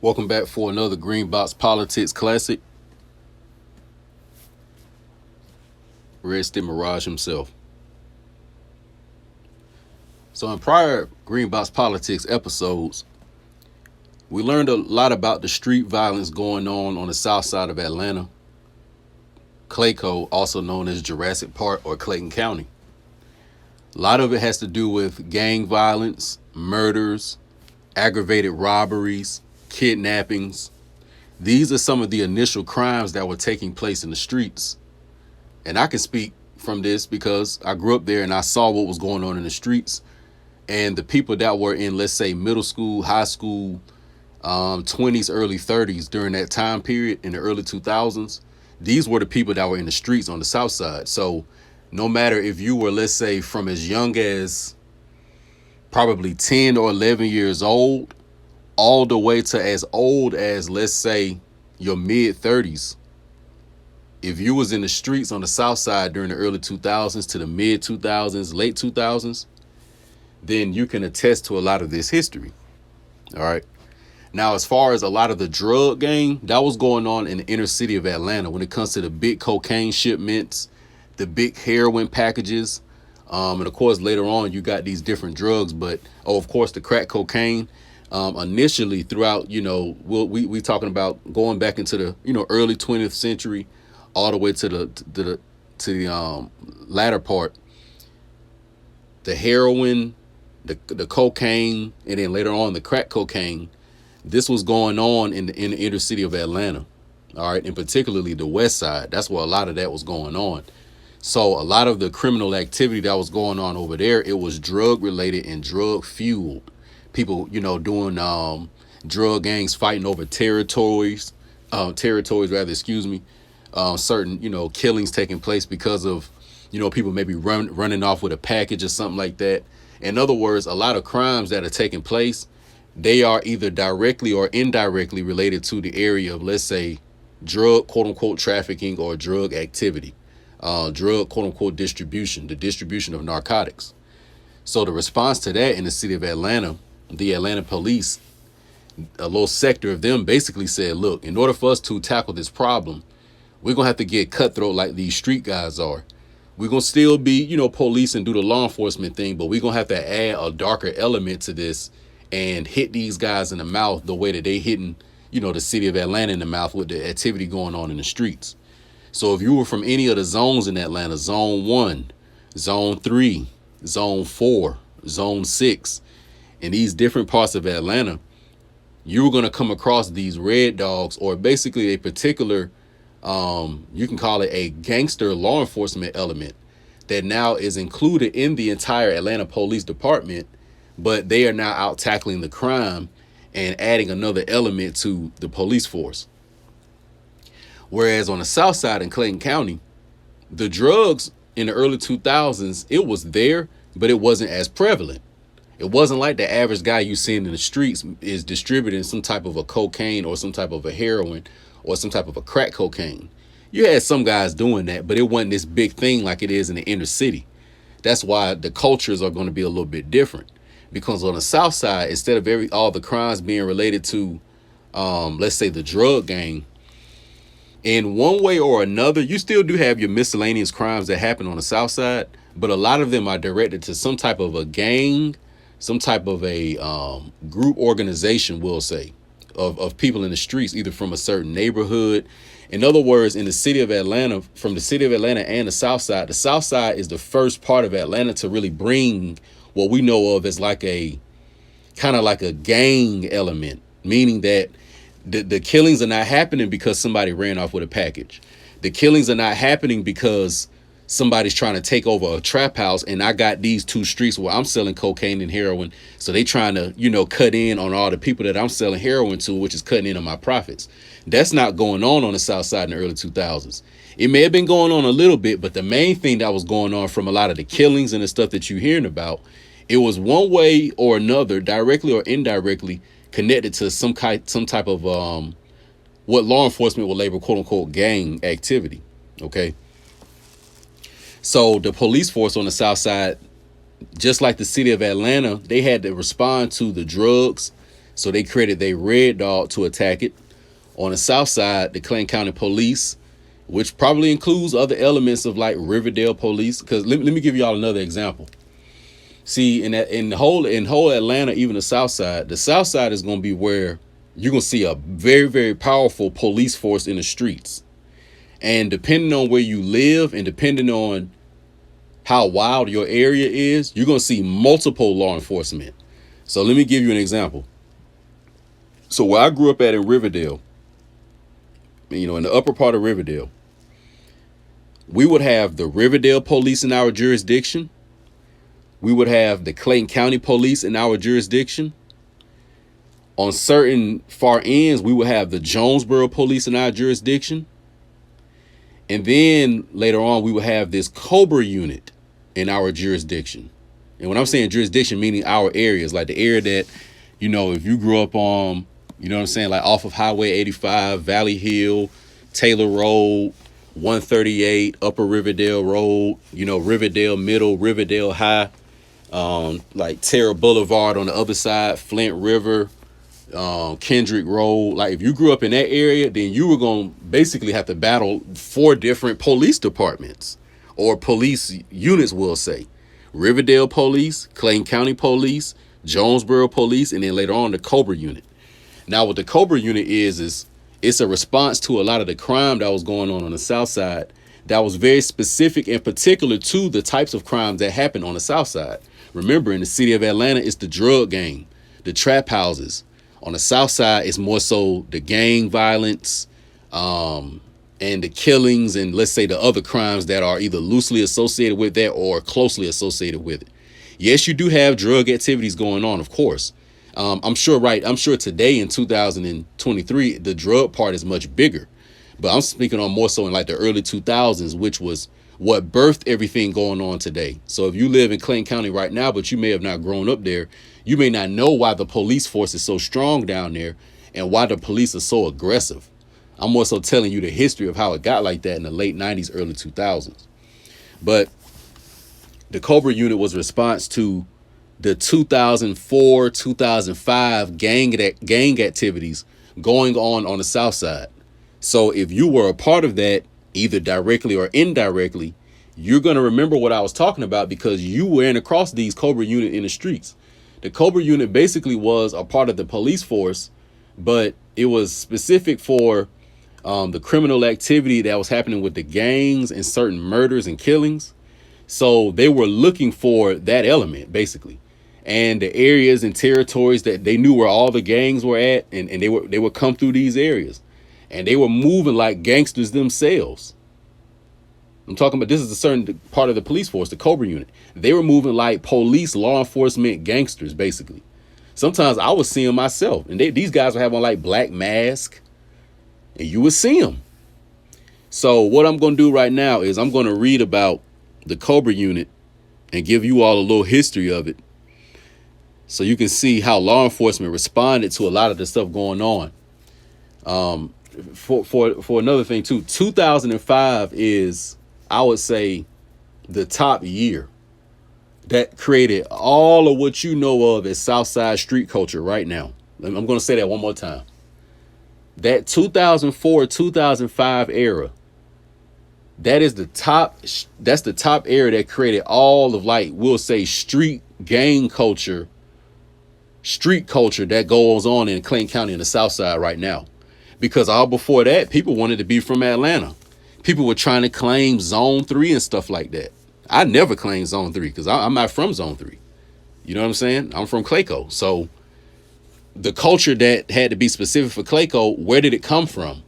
Welcome back for another Green Box Politics Classic. Red Stick Mirage himself. So in prior Green Box Politics episodes, we learned a lot about the street violence going on the south side of Atlanta, Clayco, also known as Jurassic Park or Clayton County. A lot of it has to do with gang violence, murders, aggravated robberies, kidnappings. These are some of the initial crimes that were taking place in the streets. And I can speak from this because I grew up there and I saw what was going on in the streets. And the people that were in, let's say, middle school, high school, 20s, early 30s during that time period in the early 2000s, these were the people that were in the streets on the south side. So no matter if you were, let's say, from as young as probably 10 or 11 years old, all the way to as old as, let's say, your mid 30s, if you was in the streets on the south side during the early 2000s to the mid 2000s, late 2000s, then you can attest to a lot of this history. All right. Now, as far as a lot of the drug game, that was going on in the inner city of Atlanta when it comes to the big cocaine shipments, the big heroin packages. And of course, later on, you got these different drugs. But, of course, the crack cocaine. Initially, throughout, we talking about going back into the, early 20th century, all the way to the latter part. The heroin, the cocaine, and then later on the crack cocaine. This was going on in the inner city of Atlanta, all right, and particularly the west side. That's where a lot of that was going on. So a lot of the criminal activity that was going on over there, it was drug related and drug fueled. People, doing drug gangs fighting over territories, certain, killings taking place because of, people maybe running off with a package or something like that. In other words, a lot of crimes that are taking place, they are either directly or indirectly related to the area of, let's say, drug, quote unquote, trafficking or drug activity, drug, quote unquote, distribution, the distribution of narcotics. So the response to that in the city of Atlanta, the Atlanta police, a little sector of them basically said, look, in order for us to tackle this problem, we're going to have to get cutthroat like these street guys are. We're going to still be, police and do the law enforcement thing, but we're going to have to add a darker element to this and hit these guys in the mouth the way that they hitting, the city of Atlanta in the mouth with the activity going on in the streets. So if you were from any of the zones in Atlanta, zone 1, zone 3, zone 4, zone 6, in these different parts of Atlanta, you were going to come across these red dogs or basically a particular, you can call it a gangster law enforcement element that now is included in the entire Atlanta Police Department, but they are now out tackling the crime and adding another element to the police force. Whereas on the south side in Clayton County, the drugs in the early 2000s, it was there, but it wasn't as prevalent. It wasn't like the average guy you seen in the streets is distributing some type of a cocaine or some type of a heroin or some type of a crack cocaine. You had some guys doing that, but it wasn't this big thing like it is in the inner city. That's why the cultures are going to be a little bit different. Because on the south side, instead of all the crimes being related to, let's say, the drug gang, in one way or another, you still do have your miscellaneous crimes that happen on the south side, but a lot of them are directed to some type of a gang, some type of a group organization, we'll say, of people in the streets, either from a certain neighborhood. In other words, in the city of Atlanta, from the city of Atlanta and the south side is the first part of Atlanta to really bring what we know of as like a kind of like a gang element, meaning that the killings are not happening because somebody ran off with a package. The killings are not happening because somebody's trying to take over a trap house and I got these two streets where I'm selling cocaine and heroin. So they trying to, cut in on all the people that I'm selling heroin to, which is cutting in on my profits. That's not going on the south side in the early 2000s. It may have been going on a little bit, but the main thing that was going on from a lot of the killings and the stuff that you're hearing about, it was one way or another, directly or indirectly, connected to some type of what law enforcement will label, quote unquote, gang activity. Okay. So the police force on the south side, just like the city of Atlanta, they had to respond to the drugs. So they created their Red Dog to attack it. On the south side, the Clayton County Police, which probably includes other elements of like Riverdale Police. Because let me give y'all another example. See, in whole Atlanta, even the south side is going to be where you're going to see a very, very powerful police force in the streets. And depending on where you live and depending on how wild your area is, you're going to see multiple law enforcement. So let me give you an example. So where I grew up at in Riverdale, in the upper part of Riverdale, we would have the Riverdale Police in our jurisdiction. We would have the Clayton County Police in our jurisdiction. On certain far ends, we would have the Jonesboro Police in our jurisdiction. And then later on, we would have this COBRA unit in our jurisdiction. And when I'm saying jurisdiction, meaning our areas, like the area that, if you grew up on, like off of Highway 85, Valley Hill, Taylor Road, 138, Upper Riverdale Road, Riverdale Middle, Riverdale High, like Terra Boulevard on the other side, Flint River, Kendrick Road. Like if you grew up in that area, then you were going to basically have to battle 4 different police departments or police units, we'll say. Riverdale Police, Clayton County Police, Jonesboro Police, and then later on the COBRA unit. Now what the COBRA unit is it's a response to a lot of the crime that was going on the south side that was very specific and particular to the types of crimes that happen on the south side. Remember, in the city of Atlanta, it's the drug gang, the trap houses. On the south side, it's more so the gang violence and the killings and let's say the other crimes that are either loosely associated with that or closely associated with it. Yes, you do have drug activities going on, of course. I'm sure today in 2023, the drug part is much bigger. But I'm speaking on more so in like the early 2000s, which was what birthed everything going on today. So if you live in Clayton County right now, but you may have not grown up there, you may not know why the police force is so strong down there and why the police are so aggressive. I'm more so telling you the history of how it got like that in the late 90s, early 2000s. But the COBRA unit was a response to the 2004, 2005 gang activities going on the south side. So if you were a part of that, either directly or indirectly, you're going to remember what I was talking about because you ran across these COBRA unit in the streets. The COBRA unit basically was a part of the police force, but it was specific for the criminal activity that was happening with the gangs and certain murders and killings. So they were looking for that element, basically. And the areas and territories that they knew where all the gangs were at, and they would come through these areas. And they were moving like gangsters themselves. I'm talking about this is a certain part of the police force, the COBRA unit. They were moving like police, law enforcement gangsters, basically. Sometimes I would see them myself. And these guys would have on like black mask. And you would see them. So what I'm going to do right now is I'm going to read about the COBRA unit and give you all a little history of it. So you can see how law enforcement responded to a lot of the stuff going on. For another thing too, 2005 is, I would say, the top year that created all of what you know of as Southside street culture right now. I'm going to say that one more time. That 2004, 2005 era, that's the top era that created all of, like, we'll say, street gang culture, street culture that goes on in Clayton County in the South Side right now. Because all before that, people wanted to be from Atlanta. People were trying to claim Zone 3 and stuff like that. I never claimed Zone 3 because I'm not from Zone 3. You know what I'm saying? I'm from Clayco. So the culture that had to be specific for Clayco, where did it come from?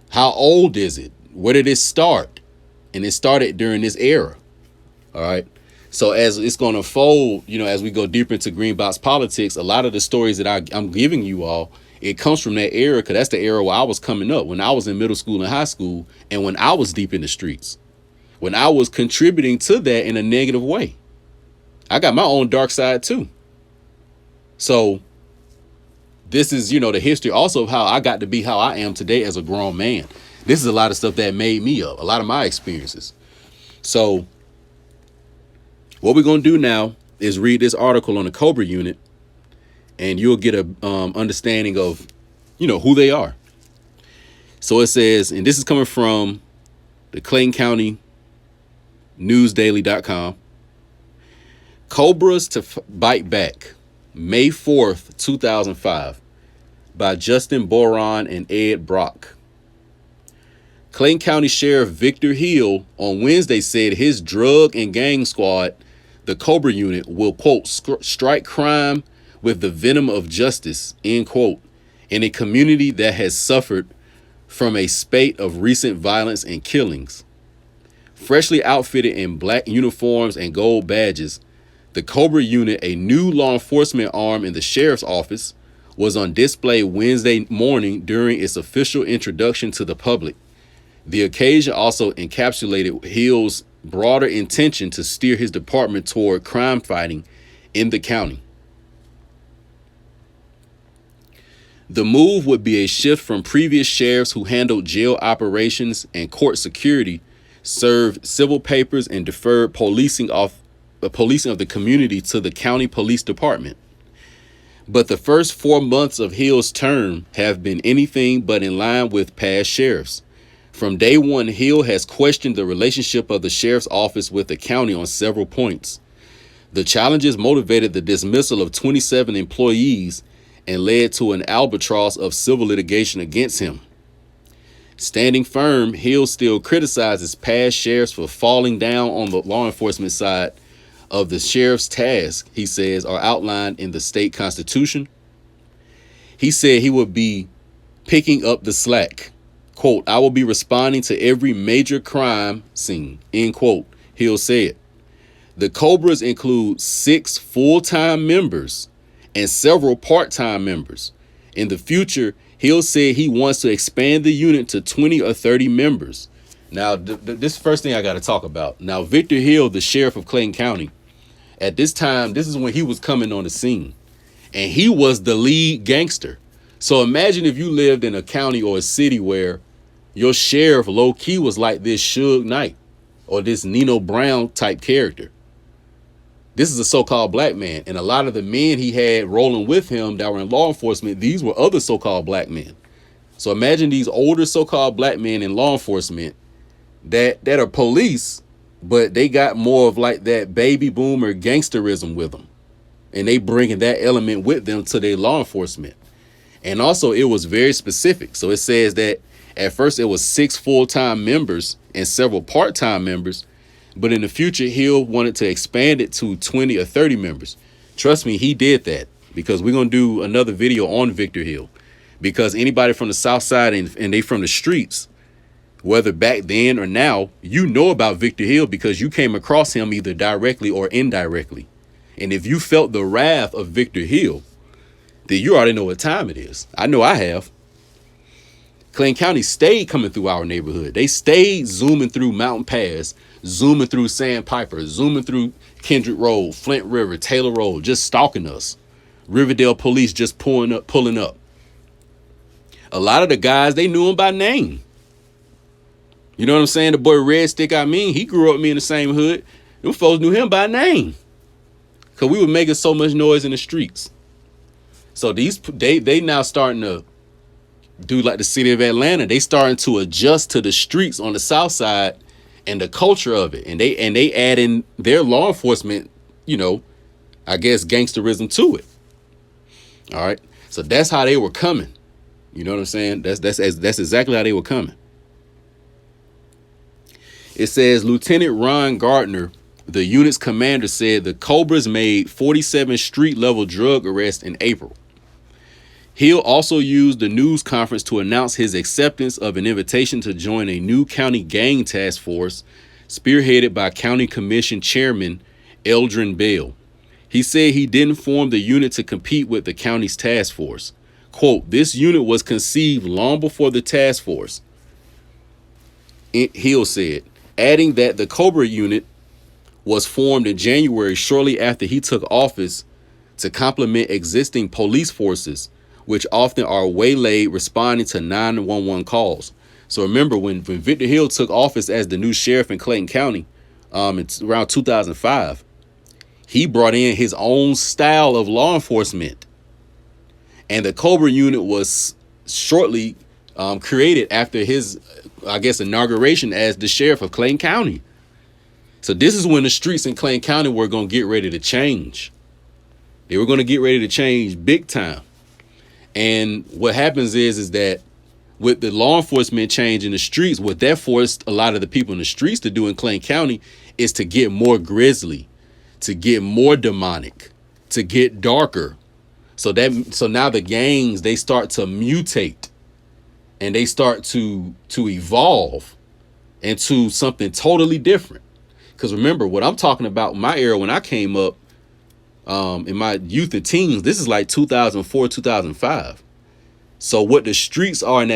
How old is it? Where did it start? And it started during this era. All right. So as it's going to unfold, as we go deeper into green box politics, a lot of the stories that I'm giving you all, it comes from that era, because that's the era where I was coming up, when I was in middle school and high school, and when I was deep in the streets, when I was contributing to that in a negative way. I got my own dark side too. So this is, the history also of how I got to be how I am today as a grown man. This is a lot of stuff that made me up, a lot of my experiences. So what we're going to do now is read this article on the COBRA unit. and you'll get a understanding of, who they are. So it says, and this is coming from the Clayton County newsdaily.com. Cobras to Bite Back, May 4th, 2005, by Justin Boron and Ed Brock. Clayton County Sheriff Victor Hill on Wednesday said his drug and gang squad, the COBRA unit, will, quote, strike crime with the venom of justice, end quote, in a community that has suffered from a spate of recent violence and killings. Freshly outfitted in black uniforms and gold badges, the COBRA unit, a new law enforcement arm in the sheriff's office, was on display Wednesday morning during its official introduction to the public. The occasion also encapsulated Hill's broader intention to steer his department toward crime fighting in the county. The move would be a shift from previous sheriffs who handled jail operations and court security, served civil papers, and deferred policing of the community to the county police department. But the first 4 months of Hill's term have been anything but in line with past sheriffs. From day one, Hill has questioned the relationship of the sheriff's office with the county on several points. The challenges motivated the dismissal of 27 employees and led to an albatross of civil litigation against him. Standing firm, Hill still criticizes past sheriffs for falling down on the law enforcement side of the sheriff's tasks, he says, are outlined in the state constitution. He said he would be picking up the slack. Quote, I will be responding to every major crime scene, end quote, Hill said. The Cobras include 6 full-time members and several part-time members. In the future, Hill said he wants to expand the unit to 20 or 30 members. Now, this is the first thing I got to talk about. Now, Victor Hill, the sheriff of Clayton County, at this time, this is when he was coming on the scene, and he was the lead gangster. So imagine if you lived in a county or a city where your sheriff low-key was like this Suge Knight or this Nino Brown type character. This is a so-called black man, and a lot of the men he had rolling with him that were in law enforcement, these were other so-called black men. So imagine these older so-called black men in law enforcement that are police, but they got more of like that baby boomer gangsterism with them, and they bringing that element with them to their law enforcement. And also, it was very specific. So it says that at first it was 6 full-time members and several part-time members, but in the future, Hill wanted to expand it to 20 or 30 members. Trust me, he did that, because we're going to do another video on Victor Hill, because anybody from the South Side and they from the streets, whether back then or now, you know about Victor Hill because you came across him either directly or indirectly. And if you felt the wrath of Victor Hill, then you already know what time it is. I know I have. Clayton County stayed coming through our neighborhood. They stayed zooming through Mountain Pass, zooming through Sandpiper, zooming through Kendrick Road, Flint River, Taylor Road, just stalking us. Riverdale police just pulling up. A lot of the guys, they knew him by name. You know what I'm saying? The boy Red Stick, he grew up with me in the same hood. Them folks knew him by name, because we were making so much noise in the streets. So they now starting to do like the city of Atlanta. They starting to adjust to the streets on the South Side and the culture of it. And they add in their law enforcement, I guess, gangsterism to it. All right. So that's how they were coming. You know what I'm saying? That's exactly how they were coming. It says Lieutenant Ron Gardner, the unit's commander, said the Cobras made 47 street-level drug arrests in April. Hill also used the news conference to announce his acceptance of an invitation to join a new county gang task force spearheaded by County Commission Chairman Eldrin Bell. He said he didn't form the unit to compete with the county's task force. Quote, this unit was conceived long before the task force, Hill said, adding that the COBRA unit was formed in January shortly after he took office to complement existing police forces, which often are waylaid responding to 911 calls. So remember, when Victor Hill took office as the new sheriff in Clayton County, it's around 2005, he brought in his own style of law enforcement. And the COBRA unit was shortly created after his, I guess, inauguration as the sheriff of Clayton County. So this is when the streets in Clayton County were going to get ready to change. They were going to get ready to change big time. And what happens is that with the law enforcement change in the streets, what that forced a lot of the people in the streets to do in Clayton County is to get more grisly, to get more demonic, to get darker. So now the gangs, they start to mutate and they start to evolve into something totally different. Because remember, what I'm talking about, my era when I came up in my youth and teens, this is like 2004, 2005. So what the streets are on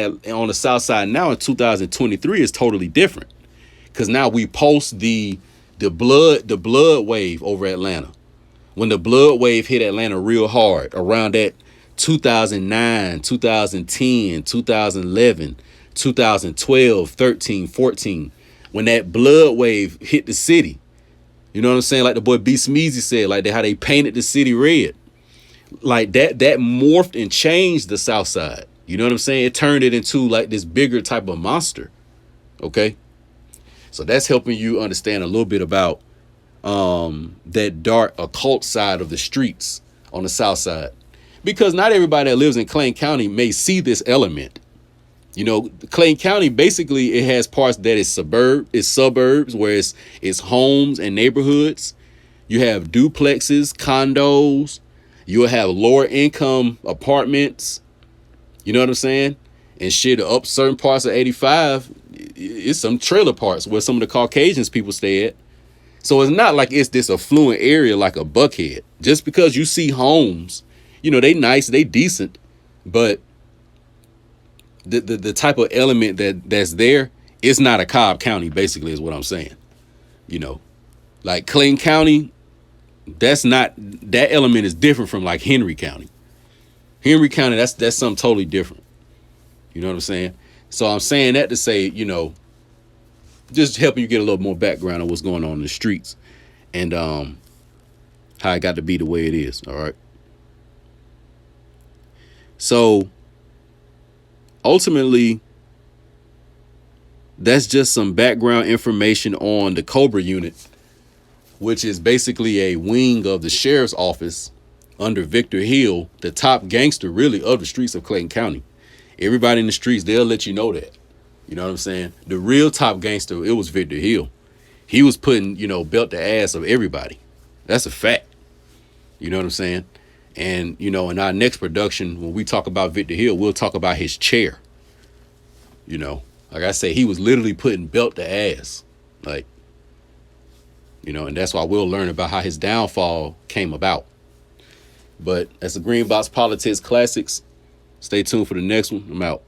the south side now in 2023 is totally different. Because now we post the blood wave over Atlanta. When the blood wave hit Atlanta real hard around that 2009, 2010, 2011, 2012, 13, 14, when that blood wave hit the city, you know what I'm saying? Like the boy B. Smeezy said, like how they painted the city red. Like that morphed and changed the south side. You know what I'm saying? It turned it into like this bigger type of monster. Okay. So that's helping you understand a little bit about that dark occult side of the streets on the south side. Because not everybody that lives in Clayton County may see this element. You know, Clayton County, basically, it has parts that is suburbs, where it's homes and neighborhoods. You have duplexes, condos. You'll have lower income apartments. You know what I'm saying? And shit, up certain parts of 85, it's some trailer parks where some of the Caucasians people stay at. So it's not like it's this affluent area like a Buckhead. Just because you see homes, you know, they nice, they decent, but the type of element that's there, it's not a Cobb County, basically, is what I'm saying. You know, like Clayton County, that element is different from like Henry County. Henry County, that's something totally different. You know what I'm saying? So I'm saying that to say, you know, just helping you get a little more background on what's going on in the streets and how it got to be the way it is. All right. So ultimately, that's just some background information on the COBRA unit, which is basically a wing of the sheriff's office under Victor Hill, the top gangster really of the streets of Clayton County. Everybody in the streets, they'll let you know that. You know what I'm saying? The real top gangster, it was Victor Hill. He was putting, you know, belt the ass of everybody. That's a fact. You know what I'm saying? And, you know, in our next production, when we talk about Victor Hill, we'll talk about his chair. You know, like I say, he was literally putting belt to ass. Like, you know, and that's why we'll learn about how his downfall came about. But that's the Green Box Politics Classics. Stay tuned for the next one. I'm out.